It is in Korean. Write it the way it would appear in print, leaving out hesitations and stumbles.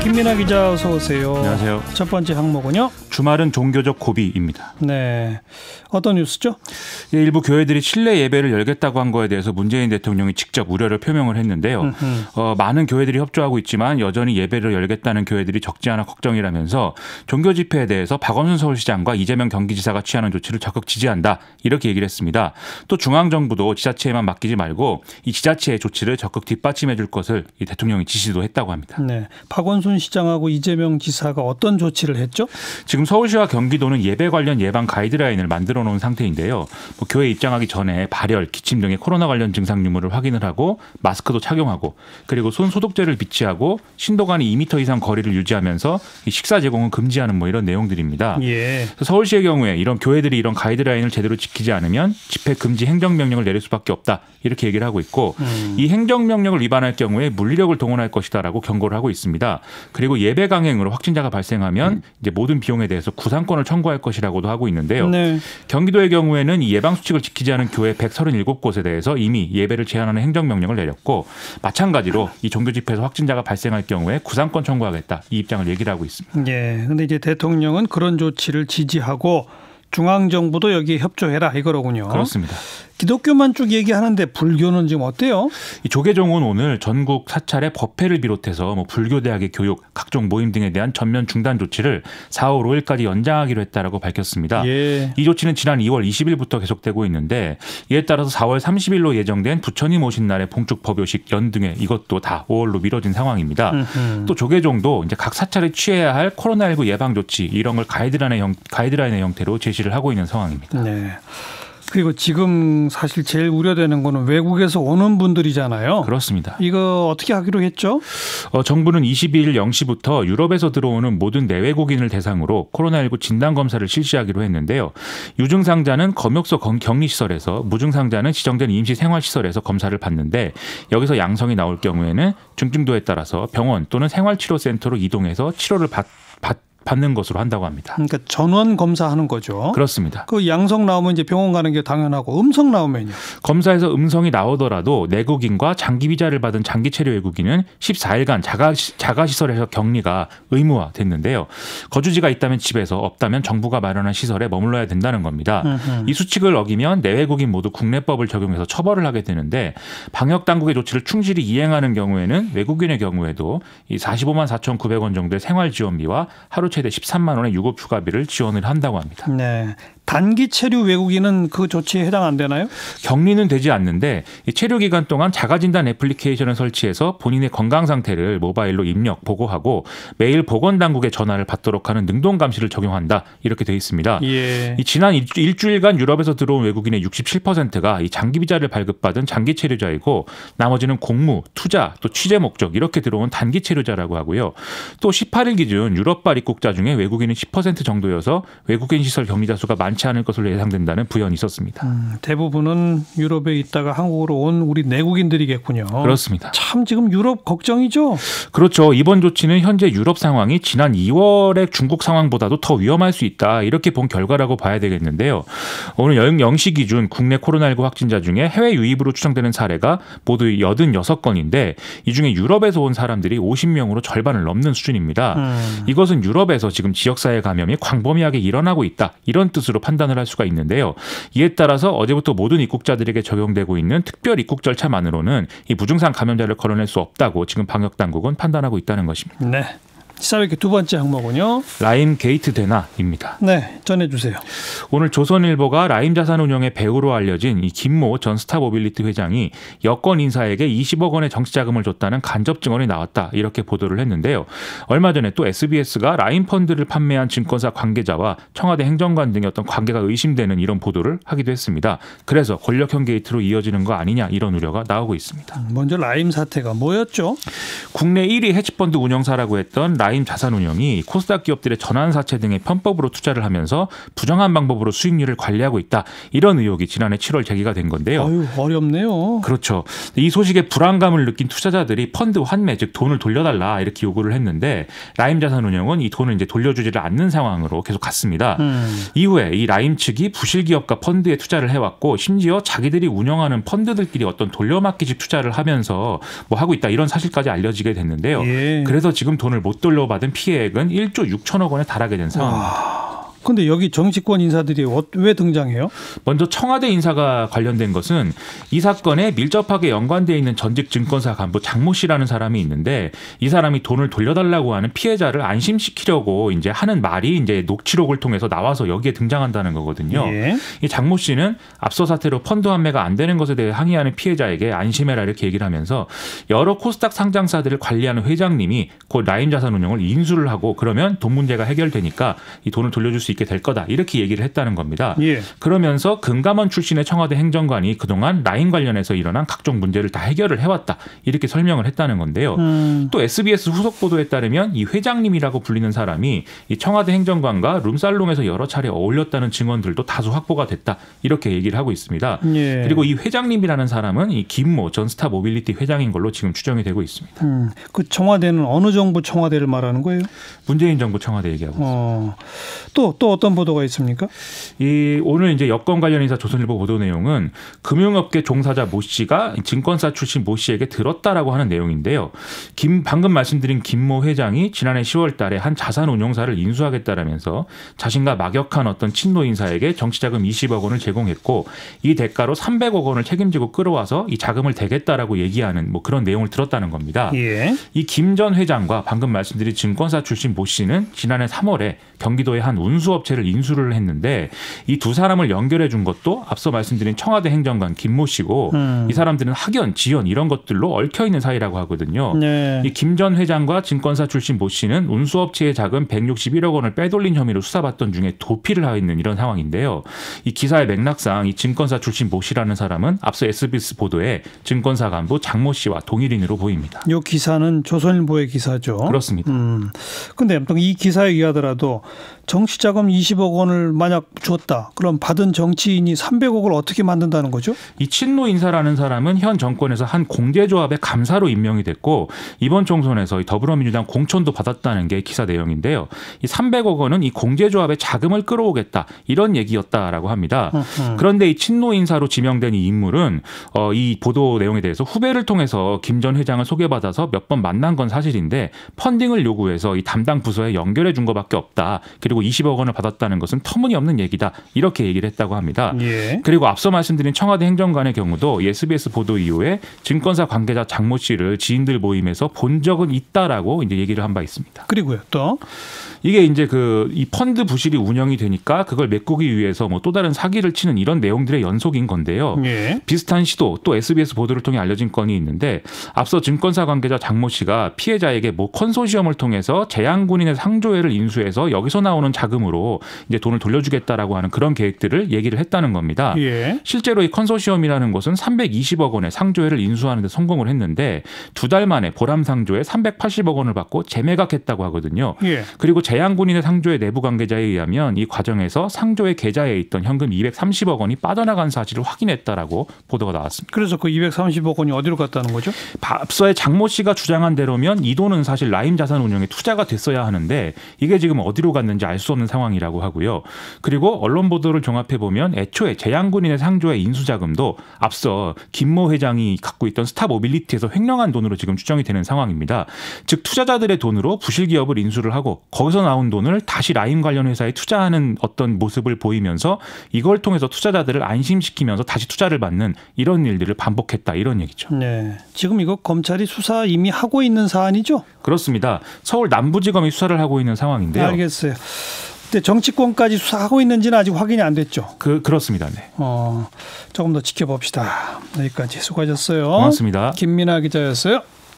김민하 기자 어서 오세요. 안녕하세요. 첫 번째 항목은요. 주말은 종교적 고비입니다. 네, 어떤 뉴스죠? 일부 교회들이 실내 예배를 열겠다고 한 거에 대해서 문재인 대통령이 직접 우려를 표명을 했는데요. 많은 교회들이 협조하고 있지만 여전히 예배를 열겠다는 교회들이 적지 않아 걱정이라면서 종교 집회에 대해서 박원순 서울시장과 이재명 경기지사가 취하는 조치를 적극 지지한다 이렇게 얘기를 했습니다. 또 중앙정부도 지자체에만 맡기지 말고 이 지자체의 조치를 적극 뒷받침해 줄 것을 이 대통령이 지시도 했다고 합니다. 네, 박원순 시장하고 이재명 지사가 어떤 조치를 했죠? 지금 서울시와 경기도는 예배 관련 예방 가이드라인을 만들어 놓은 상태인데요. 교회 입장하기 전에 발열, 기침 등의 코로나 관련 증상 유무를 확인을 하고 마스크도 착용하고 그리고 손 소독제를 비치하고 신도 간이 2m 이상 거리를 유지하면서 식사 제공은 금지하는 이런 내용들입니다. 예. 서울시의 경우에 이런 교회들이 이런 가이드라인을 제대로 지키지 않으면 집회 금지 행정명령을 내릴 수밖에 없다 이렇게 얘기를 하고 있고 이 행정명령을 위반할 경우에 물리력을 동원할 것이다라고 경고를 하고 있습니다. 그리고 예배 강행으로 확진자가 발생하면 이제 모든 비용에 대해서 구상권을 청구할 것이라고도 하고 있는데요. 네. 경기도의 경우에는 이 예방 수칙을 지키지 않은 교회 137곳에 대해서 이미 예배를 제한하는 행정명령을 내렸고 마찬가지로 이 종교 집회에서 확진자가 발생할 경우에 구상권 청구하겠다 이 입장을 얘기를 하고 있습니다. 예. 근데 이제 대통령은 그런 조치를 지지하고 중앙정부도 여기에 협조해라 이거로군요. 그렇습니다. 기독교만 쭉 얘기하는데 불교는 지금 어때요? 이 조계종은 오늘 전국 사찰의 법회를 비롯해서 불교대학의 교육, 각종 모임 등에 대한 전면 중단 조치를 4월 5일까지 연장하기로 했다라고 밝혔습니다. 예. 이 조치는 지난 2월 20일부터 계속되고 있는데 이에 따라서 4월 30일로 예정된 부처님 오신 날의 봉축 법요식 연등회 이것도 다 5월로 미뤄진 상황입니다. 또 조계종도 이제 각 사찰이 취해야 할 코로나19 예방 조치 이런 걸 가이드라인의 형태로 제시를 하고 있는 상황입니다. 네. 그리고 지금 사실 제일 우려되는 거는 외국에서 오는 분들이잖아요. 그렇습니다. 이거 어떻게 하기로 했죠? 정부는 22일 0시부터 유럽에서 들어오는 모든 내외국인을 대상으로 코로나19 진단검사를 실시하기로 했는데요. 유증상자는 검역소 격리시설에서 무증상자는 지정된 임시생활시설에서 검사를 받는데 여기서 양성이 나올 경우에는 중증도에 따라서 병원 또는 생활치료센터로 이동해서 치료를 받는 것으로 한다고 합니다. 그러니까 전원 검사하는 거죠. 그렇습니다. 그 양성 나오면 이제 병원 가는 게 당연하고 음성 나오면요. 검사에서 음성이 나오더라도 내국인과 장기 비자를 받은 장기 체류 외국인은 14일간 자가시설에서 격리가 의무화됐는데요. 거주지가 있다면 집에서 없다면 정부가 마련한 시설에 머물러야 된다는 겁니다. 이 수칙을 어기면 내외국인 모두 국내법을 적용해서 처벌을 하게 되는데 방역 당국의 조치를 충실히 이행하는 경우에는 외국인의 경우에도 이 45만 4,900원 정도의 생활지원비와 하루 최대 13만 원의 유급 휴가비를 지원을 한다고 합니다. 네. 단기 체류 외국인은 그 조치에 해당 안 되나요? 격리는 되지 않는데 체류 기간 동안 자가진단 애플리케이션을 설치해서 본인의 건강 상태를 모바일로 입력, 보고하고 매일 보건당국에 전화를 받도록 하는 능동감시를 적용한다 이렇게 돼 있습니다. 예. 지난 일주일간 유럽에서 들어온 외국인의 67%가 이 장기 비자를 발급받은 장기 체류자이고 나머지는 공무, 투자, 또 취재 목적 이렇게 들어온 단기 체류자라고 하고요. 또 18일 기준 유럽발 입국자 중에 외국인은 10% 정도여서 외국인 시설 격리자 수가 많지 않을 것으로 예상된다는 부연이 있었습니다. 대부분은 유럽에 있다가 한국으로 온 우리 내국인들이겠군요. 그렇습니다. 참 지금 유럽 걱정이죠? 그렇죠. 이번 조치는 현재 유럽 상황이 지난 2월의 중국 상황보다도 더 위험할 수 있다. 이렇게 본 결과라고 봐야 되겠는데요. 오늘 0시 기준 국내 코로나19 확진자 중에 해외 유입으로 추정되는 사례가 모두 86건인데 이 중에 유럽에서 온 사람들이 50명으로 절반을 넘는 수준입니다. 이것은 유럽에서 지금 지역사회 감염이 광범위하게 일어나고 있다. 이런 뜻으로 판단을 할 수가 있는데요. 이에 따라서 어제부터 모든 입국자들에게 적용되고 있는 특별 입국 절차만으로는 이 무증상 감염자를 걸어낼 수 없다고 지금 방역당국은 판단하고 있다는 것입니다. 네. 시사회기 두 번째 항목은요. 라임 게이트 대나입니다. 네, 전해주세요. 오늘 조선일보가 라임 자산운용의 배우로 알려진 이 김모 전 스타모빌리티 회장이 여권 인사에게 20억 원의 정치자금을 줬다는 간접 증언이 나왔다 이렇게 보도를 했는데요. 얼마 전에 또 SBS가 라임 펀드를 판매한 증권사 관계자와 청와대 행정관 등의 어떤 관계가 의심되는 이런 보도를 하기도 했습니다. 그래서 권력형 게이트로 이어지는 거 아니냐 이런 우려가 나오고 있습니다. 먼저 라임 사태가 뭐였죠? 국내 1위 헤지펀드 운영사라고 했던 라임 자산운용이 코스닥 기업들의 전환사채 등의 편법으로 투자를 하면서 부정한 방법으로 수익률을 관리하고 있다. 이런 의혹이 지난해 7월 제기가 된 건데요. 아유, 어렵네요. 그렇죠. 이 소식에 불안감을 느낀 투자자들이 펀드 환매, 즉 돈을 돌려달라 이렇게 요구를 했는데 라임 자산운용은 이 돈을 이제 돌려주지를 않는 상황으로 계속 갔습니다. 이후에 이 라임 측이 부실 기업과 펀드에 투자를 해왔고 심지어 자기들이 운영하는 펀드들끼리 어떤 돌려막기식 투자를 하면서 뭐 하고 있다 이런 사실까지 알려지게 됐는데요. 예. 그래서 지금 돈을 못 유입으로 받은 피해액은 1조 6천억 원에 달하게 된 상황입니다. 근데 여기 정치권 인사들이 왜 등장해요? 먼저 청와대 인사가 관련된 것은 이 사건에 밀접하게 연관되어 있는 전직 증권사 간부 장모 씨라는 사람이 있는데 이 사람이 돈을 돌려달라고 하는 피해자를 안심시키려고 이제 하는 말이 이제 녹취록을 통해서 나와서 여기에 등장한다는 거거든요. 예. 이 장모 씨는 앞서 사태로 펀드 환매가 안 되는 것에 대해 항의하는 피해자에게 안심해라 이렇게 얘기를 하면서 여러 코스닥 상장사들을 관리하는 회장님이 곧 라임자산운용을 인수를 하고 그러면 돈 문제가 해결되니까 이 돈을 돌려줄 수 있게 될 거다 이렇게 얘기를 했다는 겁니다. 예. 그러면서 금감원 출신의 청와대 행정관이 그동안 라임 관련해서 일어난 각종 문제를 다 해결을 해왔다 이렇게 설명을 했다는 건데요. 또 SBS 후속 보도에 따르면 이 회장님이라고 불리는 사람이 이 청와대 행정관과 룸살롱에서 여러 차례 어울렸다는 증언들도 다수 확보가 됐다 이렇게 얘기를 하고 있습니다. 예. 그리고 이 회장님이라는 사람은 이 김모 전 스타모빌리티 회장인 걸로 지금 추정이 되고 있습니다. 그 청와대는 어느 정부 청와대를 말하는 거예요? 문재인 정부 청와대 얘기하고 있습니다. 또 어떤 보도가 있습니까? 오늘 이제 여권 관련 인사 조선일보 보도 내용은 금융업계 종사자 모 씨가 증권사 출신 모 씨에게 들었다라고 하는 내용인데요. 방금 말씀드린 김모 회장이 지난해 10월 달에 한 자산운용사를 인수하겠다라면서 자신과 막역한 어떤 친노 인사에게 정치자금 20억 원을 제공했고 이 대가로 300억 원을 책임지고 끌어와서 이 자금을 대겠다라고 얘기하는 뭐 그런 내용을 들었다는 겁니다. 예. 이 김 전 회장과 방금 말씀드린 증권사 출신 모 씨는 지난해 3월에 경기도의 한 운수업체를 인수를 했는데 이 두 사람을 연결해 준 것도 앞서 말씀드린 청와대 행정관 김모 씨고 이 사람들은 학연, 지연 이런 것들로 얽혀 있는 사이라고 하거든요. 네. 이 김 전 회장과 증권사 출신 모 씨는 운수업체의 자금 161억 원을 빼돌린 혐의로 수사받던 중에 도피를 하고 있는 이런 상황인데요. 이 기사의 맥락상 이 증권사 출신 모 씨라는 사람은 앞서 SBS 보도에 증권사 간부 장모 씨와 동일인으로 보입니다. 이 기사는 조선일보의 기사죠. 그렇습니다. 근데 이 기사에 의하더라도 정치자금 20억 원을 만약 줬다. 그럼 받은 정치인이 300억을 어떻게 만든다는 거죠? 이 친노 인사라는 사람은 현 정권에서 한 공제조합의 감사로 임명이 됐고 이번 총선에서 이 더불어민주당 공천도 받았다는 게 기사 내용인데요. 이 300억 원은 이 공제조합의 자금을 끌어오겠다 이런 얘기였다라고 합니다. 그런데 이 친노 인사로 지명된 이 인물은 이 보도 내용에 대해서 후배를 통해서 김 전 회장을 소개받아서 몇 번 만난 건 사실인데 펀딩을 요구해서 이 담당 부서에 연결해 준 것밖에 없다. 그리고 20억 원을 받았다는 것은 터무니없는 얘기다. 이렇게 얘기를 했다고 합니다. 예. 그리고 앞서 말씀드린 청와대 행정관의 경우도 SBS 보도 이후에 증권사 관계자 장모 씨를 지인들 모임에서 본 적은 있다라고 이제 얘기를 한 바 있습니다. 그리고요 또 이게 이제 이 펀드 부실이 운영이 되니까 그걸 메꾸기 위해서 뭐 또 다른 사기를 치는 이런 내용들의 연속인 건데요. 예. 비슷한 시도 또 SBS 보도를 통해 알려진 건이 있는데 앞서 증권사 관계자 장모 씨가 피해자에게 뭐 컨소시엄을 통해서 재향군인의 상조회를 인수해서 여기서 나오는 자금으로 이제 돈을 돌려주겠다라고 하는 그런 계획들을 얘기를 했다는 겁니다. 예. 실제로 이 컨소시엄이라는 것은 320억 원의 상조회를 인수하는 데 성공을 했는데 두 달 만에 보람 상조에 380억 원을 받고 재매각했다고 하거든요. 예. 그리고 재향군인의 상조회 내부 관계자에 의하면 이 과정에서 상조회 계좌에 있던 현금 230억 원이 빠져나간 사실을 확인했다라고 보도가 나왔습니다. 그래서 그 230억 원이 어디로 갔다는 거죠? 앞서의 장모 씨가 주장한 대로면 이 돈은 사실 라임 자산운용에 투자가 됐어야 하는데 이게 지금 어디로 갔는지 알 수 없는 상황이라고 하고요. 그리고 언론 보도를 종합해 보면 애초에 재향군인의 상조회 인수자금도 앞서 김모 회장이 갖고 있던 스타모빌리티에서 횡령한 돈으로 지금 추정이 되는 상황입니다. 즉 투자자들의 돈으로 부실 기업을 인수를 하고 거기서 나온 돈을 다시 라임 관련 회사에 투자하는 어떤 모습을 보이면서 이걸 통해서 투자자들을 안심시키면서 다시 투자를 받는 이런 일들을 반복했다 이런 얘기죠. 네. 지금 이거 검찰이 수사 이미 하고 있는 사안이죠? 그렇습니다. 서울 남부지검이 수사를 하고 있는 상황인데요. 알겠어요. 근데 정치권까지 수사하고 있는지는 아직 확인이 안 됐죠? 그렇습니다. 네. 조금 더 지켜봅시다. 여기까지 수고하셨어요. 고맙습니다. 김민아 기자였어요.